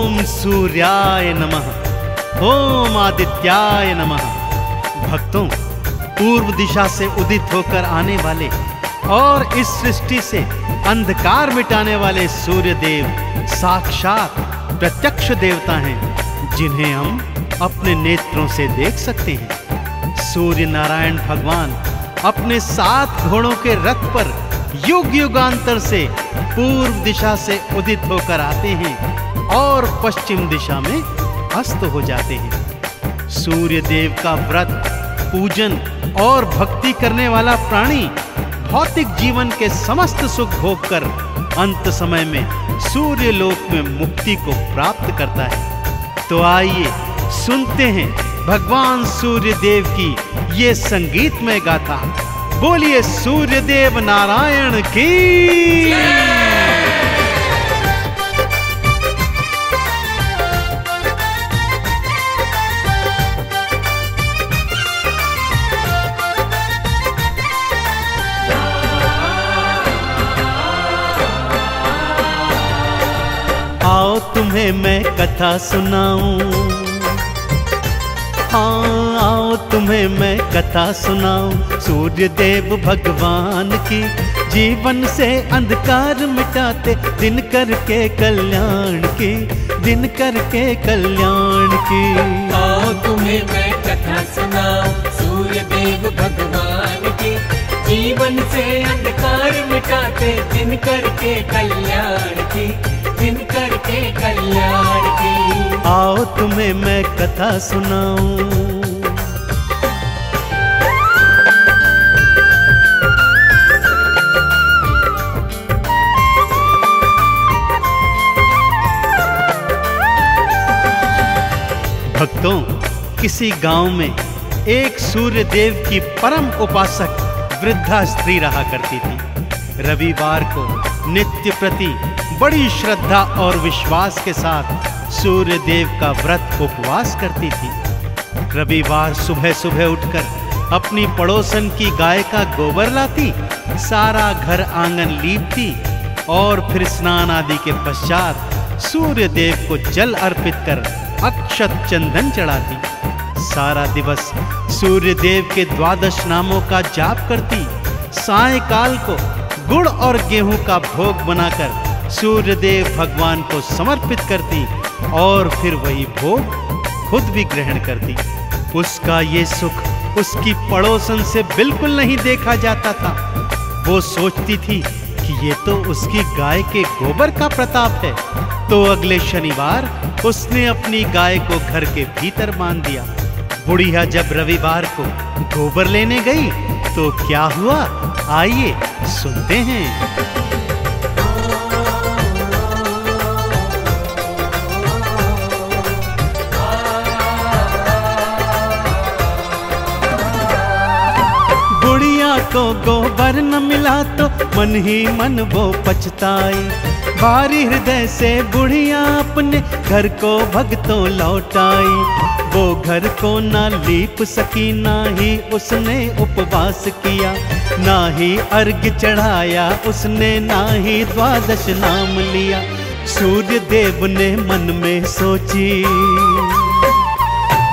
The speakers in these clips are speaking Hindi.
ओम सूर्याय नमः, ओम आदित्याय नमः। भक्तों, पूर्व दिशा से उदित होकर आने वाले और इस सृष्टि से अंधकार मिटाने वाले सूर्य देव साक्षात प्रत्यक्ष देवता हैं, जिन्हें हम अपने नेत्रों से देख सकते हैं। सूर्य नारायण भगवान अपने 7 घोड़ों के रथ पर युग युगांतर से पूर्व दिशा से उदित होकर आते हैं और पश्चिम दिशा में अस्त हो जाते हैं। सूर्य देव का व्रत, पूजन और भक्ति करने वाला प्राणी भौतिक जीवन के समस्त सुख भोग कर अंत समय में सूर्य लोक में मुक्ति को प्राप्त करता है। तो आइए सुनते हैं भगवान सूर्य देव की ये संगीतमय गाथा। बोलिए सूर्य देव नारायण की। आओ तुम्हें मैं कथा सुनाऊं, हाँ आओ तुम्हें मैं कथा सुनाऊं सूर्य देव भगवान की। जीवन से अंधकार मिटाते दिन करके कल्याण की, दिन करके कल्याण की। आओ तुम्हें मैं कथा सुनाऊं सूर्य देव भगवान की। जीवन से अंधकार मिटाते दिन करके कल्याण की, दिन करके कल्याण की। आओ तुम्हें मैं कथा सुनाऊं। भक्तों, किसी गांव में एक सूर्य देव की परम उपासक वृद्धा स्त्री रहा करती थी। रविवार को नित्य प्रति बड़ी श्रद्धा और विश्वास के साथ सूर्य देव का व्रत उपवास करती थी। रविवार सुबह सुबह उठकर अपनी पड़ोसन की गाय का गोबर लाती, सारा घर आंगन लीपती और फिर स्नान आदि के पश्चात सूर्य देव को जल अर्पित कर अक्षत चंदन चढ़ाती। सारा दिवस सूर्य देव के 12 नामों का जाप करती। सायंकाल को गुड़ और गेहूं का भोग बनाकर सूर्य देव भगवान को समर्पित करती और फिर वही भोग खुद भी ग्रहण करती। उसका ये सुख उसकी पड़ोसन से बिल्कुल नहीं देखा जाता था। वो सोचती थी कि ये तो उसकी गाय के गोबर का प्रताप है। तो अगले शनिवार उसने अपनी गाय को घर के भीतर बांध दिया। बुढ़िया जब रविवार को गोबर लेने गई तो क्या हुआ, आइए सुनते हैं। बुढ़िया को गोबर न मिला तो मन ही मन वो पछताई। भारी हृदय से बुढ़िया अपने घर को भगतों लौटाई। वो घर को ना लीप सकी, ना ही उसने उपवास किया, ना ही अर्घ्य चढ़ाया उसने, ना ही 12 नाम लिया। सूर्य देव ने मन में सोची,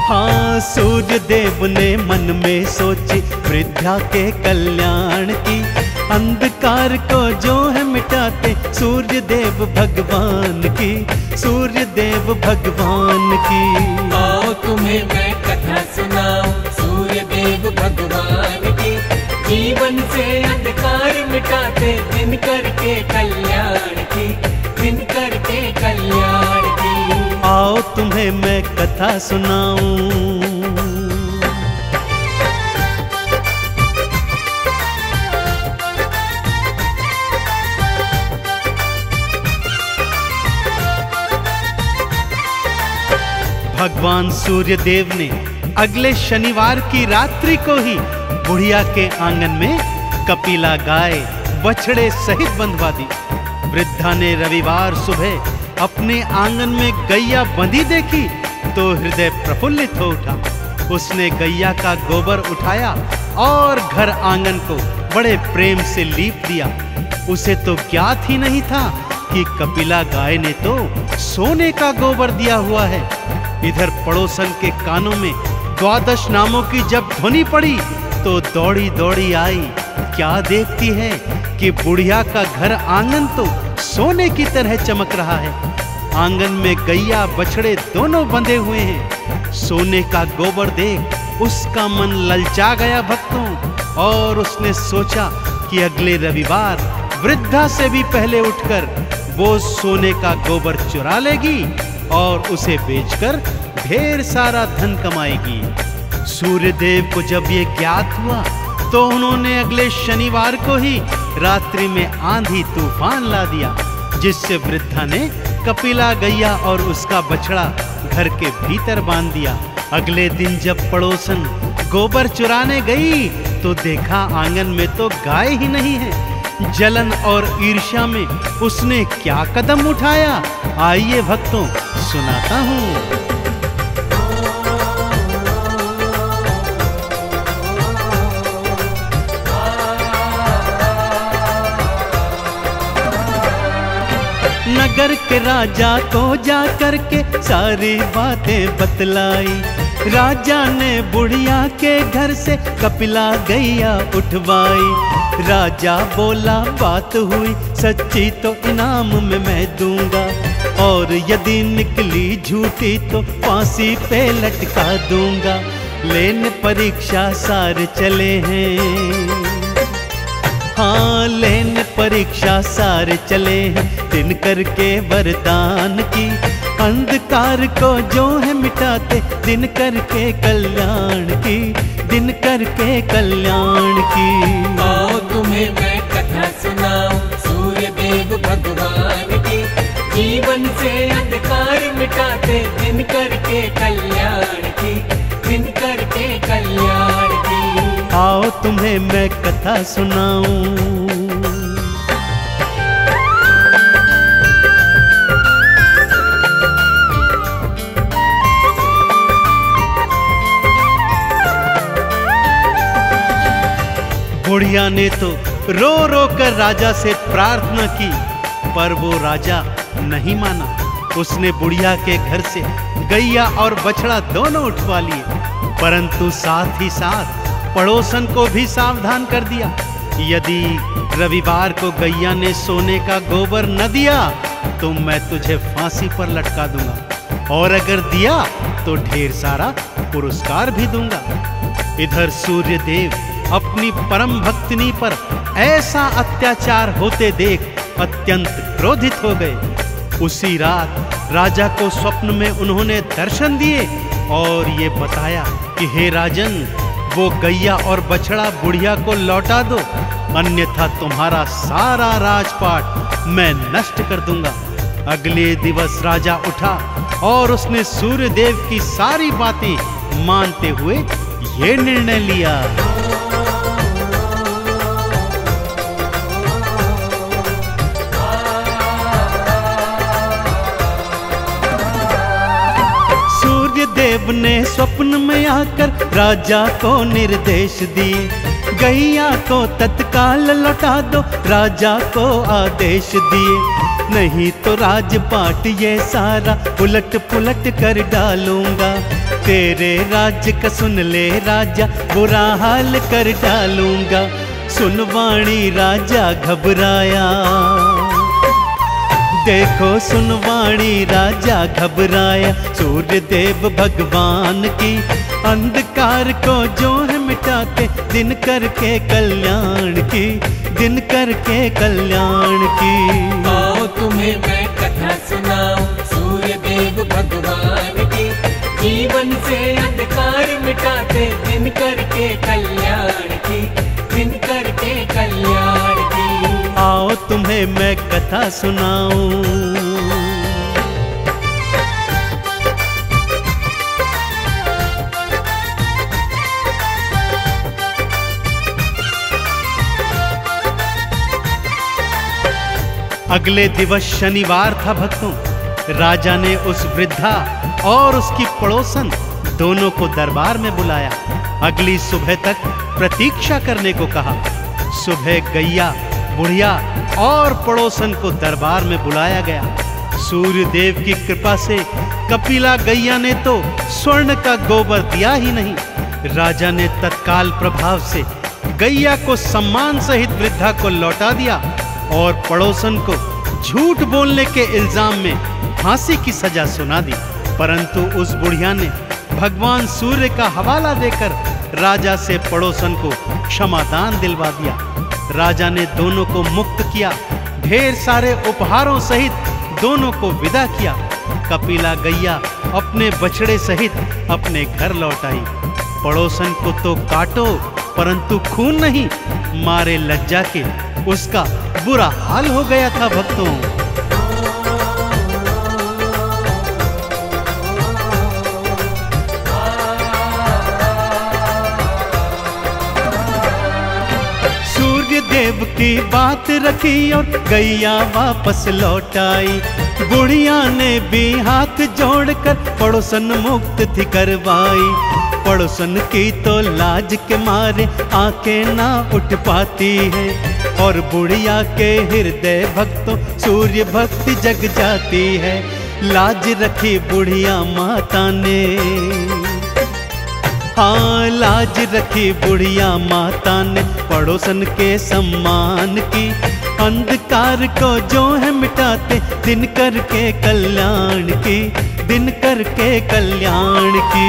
हाँ सूर्य देव ने मन में सोची वृद्धा के कल्याण की। अंधकार को जो है मिटाते सूर्य देव भगवान की, सूर्य देव भगवान की। आओ तुम्हें मैं कथा सुनाऊं सूर्य देव भगवान की। जीवन से अंधकार मिटाते दिन करके कल्याण की, दिन करके कल्याण की। आओ तुम्हें मैं कथा सुनाऊं। भगवान सूर्य देव ने अगले शनिवार की रात्रि को ही बुढ़िया के आंगन में कपिला गाय बछड़े सहित बंधवा दी। वृद्धा ने रविवार सुबह अपने आंगन में गैया बंधी देखी तो हृदय प्रफुल्लित हो उठा। उसने गैया का गोबर उठाया और घर आंगन को बड़े प्रेम से लीप दिया। उसे तो ज्ञात ही नहीं था कि कपिला गाय ने तो सोने का गोबर दिया हुआ है। इधर पड़ोसन के कानों में 12 नामों की जब ध्वनि पड़ी तो दौड़ी दौड़ी आई। क्या देखती है कि बुढ़िया का घर आंगन तो सोने की तरह चमक रहा है। आंगन में गैया बछड़े दोनों बंधे हुए हैं। सोने का गोबर देख उसका मन ललचा गया भक्तों, और उसने सोचा कि अगले रविवार वृद्धा से भी पहले उठकर वो सोने का गोबर चुरा लेगी और उसे बेचकर ढेर सारा धन कमाएगी। सूर्यदेव को जब ये ज्ञात हुआ तो उन्होंने अगले शनिवार को ही रात्रि में आंधी तूफान ला दिया, जिससे वृद्धा ने कपिला गैया और उसका बछड़ा घर के भीतर बांध दिया। अगले दिन जब पड़ोसन गोबर चुराने गई तो देखा आंगन में तो गाय ही नहीं है। जलन और ईर्ष्या में उसने क्या कदम उठाया, आइए भक्तों सुनाता हूँ। नगर के राजा को जा करके सारी बातें बतलाई। राजा ने बुढ़िया के घर से कपिला गैया उठवाई। राजा बोला बात हुई सच्ची तो इनाम में मैं दूंगा, और यदि निकली झूठी तो फांसी पे लटका दूंगा। लेने परीक्षा सारे चले हैं, हाँ लेने परीक्षा सारे चले हैं। दिन करके वरदान की अंधकार को जो है मिटाते, दिन करके कल्याण की, दिन करके कल्याण की। आओ तुम्हें मैं कथा सुनाऊं सूर्य देव भगवान की। जीवन से अंधकार मिटाते, दिन करके कल्याण की, दिन करके कल्याण की। आओ तुम्हें मैं कथा सुनाऊं। बुढ़िया ने तो रो रो कर राजा से प्रार्थना की, पर वो राजा नहीं माना। उसने बुढ़िया के घर से गैया और बछड़ा दोनों उठवा लिए, परंतु साथ ही साथ पड़ोसन को भी सावधान कर दिया। यदि रविवार को गैया ने सोने का गोबर न दिया तो मैं तुझे फांसी पर लटका दूंगा, और अगर दिया तो ढेर सारा पुरस्कार भी दूंगा। इधर सूर्यदेव अपनी परम भक्तिनी पर ऐसा अत्याचार होते देख अत्यंत क्रोधित हो गए। उसी रात राजा को स्वप्न में उन्होंने दर्शन दिए और ये बताया कि हे राजन, वो गैया और बछड़ा बुढ़िया को लौटा दो, अन्यथा तुम्हारा सारा राजपाट मैं नष्ट कर दूंगा। अगले दिवस राजा उठा और उसने सूर्यदेव की सारी बातें मानते हुए ये निर्णय लिया। देव ने स्वप्न में आकर राजा को निर्देश दिए, गैया को तत्काल लौटा दो, राजा को आदेश दिए। नहीं तो राजपाट ये सारा उलट पुलट कर डालूंगा। तेरे राज्य का सुन ले राजा, बुरा हाल कर डालूंगा। सुनवाणी राजा घबराया, देखो सुनवाणी राजा घबराया। सूर्यदेव भगवान की अंधकार को जो है मिटाते, दिन करके कल्याण की, दिन करके कल्याण की। आओ तुम्हें मैं कथा सुनाऊं सूर्यदेव भगवान की। जीवन से अंधकार मिटाते, दिन करके कल्याण की, दिन करके कल्याण की। आओ तुम्हें मैं कथा सुनाऊं। अगले दिवस शनिवार था भक्तों। राजा ने उस वृद्धा और उसकी पड़ोसन दोनों को दरबार में बुलाया। अगली सुबह तक प्रतीक्षा करने को कहा। सुबह गैया बुढ़िया और पड़ोसन को दरबार में बुलाया गया। सूर्य देव की कृपा से कपिला गैया ने तो स्वर्ण का गोबर दिया ही नहीं। राजा ने तत्काल प्रभाव से गैया को सम्मान सहित वृद्धा को लौटा दिया और पड़ोसन को झूठ बोलने के इल्जाम में फांसी की सजा सुना दी। परंतु उस बुढ़िया ने भगवान सूर्य का हवाला देकर राजा से पड़ोसन को क्षमादान दिलवा दिया। राजा ने दोनों को मुक्त किया, ढेर सारे उपहारों सहित दोनों को विदा किया। कपिला गैया अपने बछड़े सहित अपने घर लौट आई। पड़ोसन को तो काटो परंतु खून नहीं, मारे लज्जा के उसका बुरा हाल हो गया था भक्तों। सूर्य देव की बात रखी और गैया वापस लौट आई। बुढ़िया ने भी हाथ जोड़कर पड़ोसन मुक्त थी करवाई। पड़ोसन की तो लाज के मारे आंखें ना उठ पाती है और बुढ़िया के हृदय भक्तों सूर्य भक्ति जग जाती है। लाज रखी बुढ़िया माता ने, हाँ लाज रखी बुढ़िया माता ने पड़ोसन के सम्मान की। अंधकार को जो है मिटाते दिन करके कल्याण की, दिन करके कल्याण की।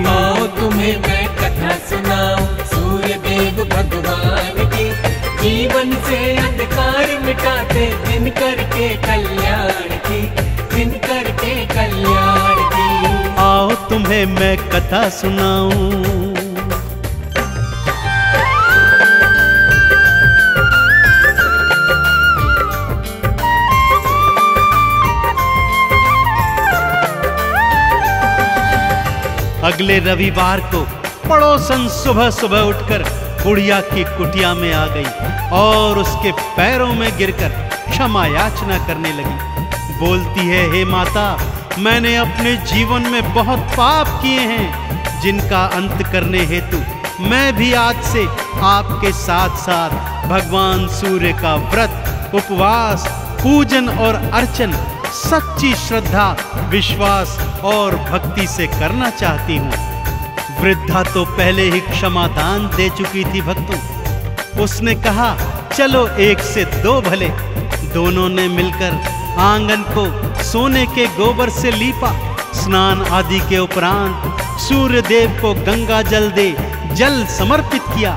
आओ तुम्हें मैं कथा सुनाऊं सूर्य देव भगवान की। जीवन से अंधकार मिटाते दिन करके कल्याण की, दिन करके कल्याण की। आओ तुम्हें मैं कथा सुनाऊं। अगले रविवार को पड़ोसन सुबह सुबह उठकर बुढ़िया की कुटिया में आ गई और उसके पैरों में गिरकर क्षमा याचना करने लगी। बोलती है, हे माता, मैंने अपने जीवन में बहुत पाप किए हैं जिनका अंत करने हेतु मैं भी आज से आपके साथ साथ भगवान सूर्य का व्रत, उपवास, पूजन और अर्चन सच्ची श्रद्धा, विश्वास और भक्ति से करना चाहती हूँ। वृद्धा तो पहले ही क्षमादान दे चुकी थी भक्तों। उसने कहा, चलो एक से दो भले। दोनों ने मिलकर आंगन को सोने के गोबर से लीपा। स्नान आदि के उपरांत सूर्य देव को गंगा जल दे जल समर्पित किया,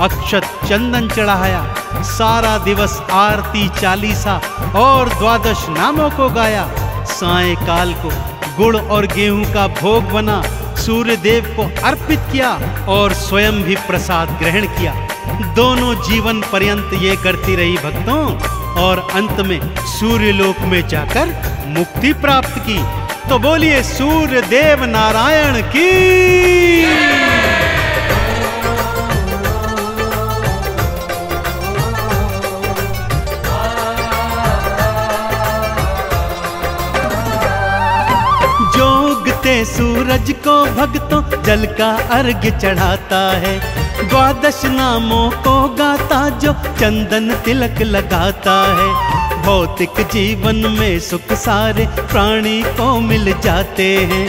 अक्षत चंदन चढ़ाया। सारा दिवस आरती, चालीसा और द्वादश नामों को गाया। सायंकाल को गुड़ और गेहूं का भोग बना सूर्य देव को अर्पित किया और स्वयं भी प्रसाद ग्रहण किया। दोनों जीवन पर्यंत ये करती रही भक्तों और अंत में सूर्य लोक में जाकर मुक्ति प्राप्त की। तो बोलिए सूर्य देव नारायण की। जोगते सूरज को भक्तों जल का अर्घ्य चढ़ाता है। द्वादश नामों को गाता जो चंदन तिलक लगाता है। भौतिक जीवन में सुख सारे प्राणी को मिल जाते हैं।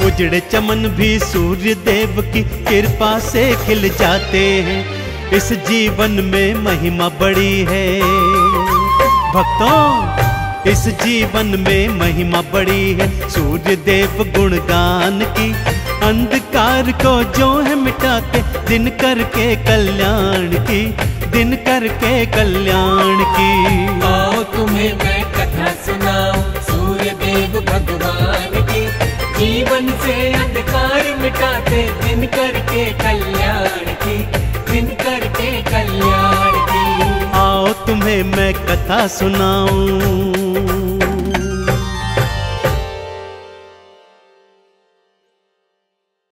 उजड़े चमन भी सूर्य देव की कृपा से खिल जाते हैं। इस जीवन में महिमा बड़ी है भक्तों, इस जीवन में महिमा बड़ी है सूर्य देव गुणगान की। अंधकार को जो है मिटाते दिन करके कल्याण की, दिन करके कल्याण की। आओ तुम्हें मैं कथा सुनाऊं सूर्य देव भगवान की। जीवन से अंधकार मिटाते दिन करके कल्याण की, दिन करके कल्याण की। आओ तुम्हें मैं कथा सुनाऊं।